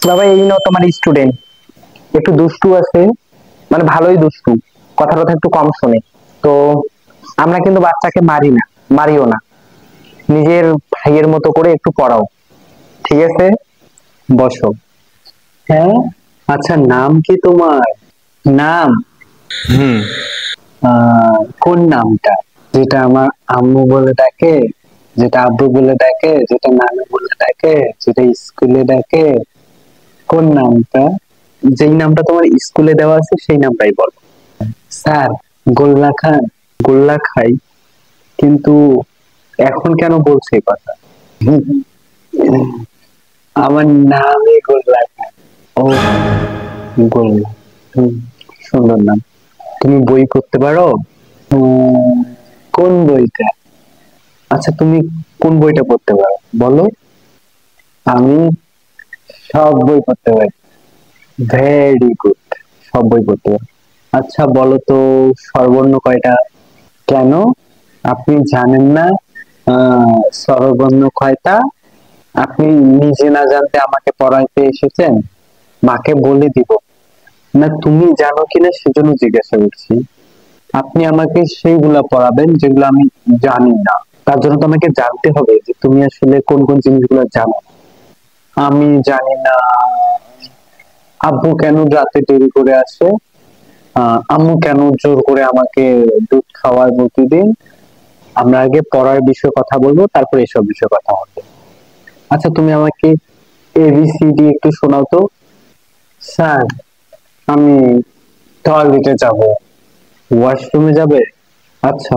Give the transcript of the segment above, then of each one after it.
বাবা এই নাও তোমার স্টুডেন্ট। একটু দুষ্টু আছে, মানে ভালোই দুষ্টু, কথা কথা একটু কম শোনে। তো আমরা কিন্তু বাচ্চাকে মারি না, মারিও না, নিজের ভাইয়ের মতো করে একটু পড়াও, ঠিক আছে? বসো। হ্যাঁ, আচ্ছা, নাম কি তোমার? নাম? হুম। কোন নামটা? যেটা আমার আম্মু বলে ডাকে, যেটা আব্বু বলে ডাকে, যেটা নানু বলে ডাকে, যেটা স্কুলে ডাকে, কোন নামটা? যেই নামটা তোমার স্কুলে দেওয়া আছে সেই নামটাই বলো। স্যার, গোল্লা খান। গোল্লা খাই, কিন্তু এখন কেন বলছে এই কথা? আমার নামই গোল্লা খান। ও, গোল্লা। হুম, সুন্দর নাম। তুমি বই পড়তে পারো? উম, কোন বইটা? আচ্ছা, তুমি কোন বইটা পড়তে পারো বলো? আমি সব বই পড়তে পারি। ভেরি গুড, সব বই পড়তে পারি। আচ্ছা বলো তো, স্বরবর্ণ কয়টা? কেন, আপনি জানেন না স্বরবর্ণ কয়টা? আপনি নিজে না জানতে আমাকে পড়াইতে এসেছেন? মাকে বলে দিব। না, তুমি জানো কিনা সেজন্য জিজ্ঞাসা করছি। আপনি আমাকে সেইগুলা পড়াবেন যেগুলো আমি জানি না। তার জন্য তো আমাকে জানতে হবে যে তুমি আসলে কোন কোন জিনিসগুলো জানো। আমি জানি না আব্বু কেন রাতে দেরি করে আসে, আম্মু কেন জোর করে আমাকে দুধ খাওয়ায় প্রতিদিন। আমরা আগে পড়ার বিষয়ে কথা বলবো, তারপর এসব বিষয়ে কথা হবে। আচ্ছা, তুমি আমাকে এবিসিডি একটু শোনাও তো। স্যার, আমি টয়লেটে যাব। ওয়াশরুমে যাবে? আচ্ছা,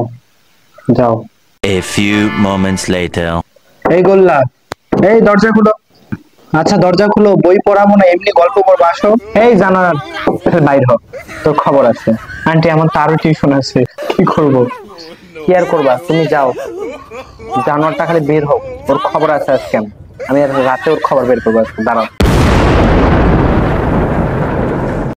যাও। A few moments later. এই গোল্লা, এই দরজা খুলো। আচ্ছা দরজা খুলো, বই পড়াবো না, এমনি গল্প করবো, আসো। এই জানার বাইর হ, তোর খবর আছে। আন্টি আমার তারও টিউশন আছে, কি করব? কি আর করবা, তুমি যাও। জানোয়ারটা খালি বের হোক, ওর খবর আছে আজকে। আমি আর রাতে ওর খবর বের করবো আজকে, দাঁড়াও।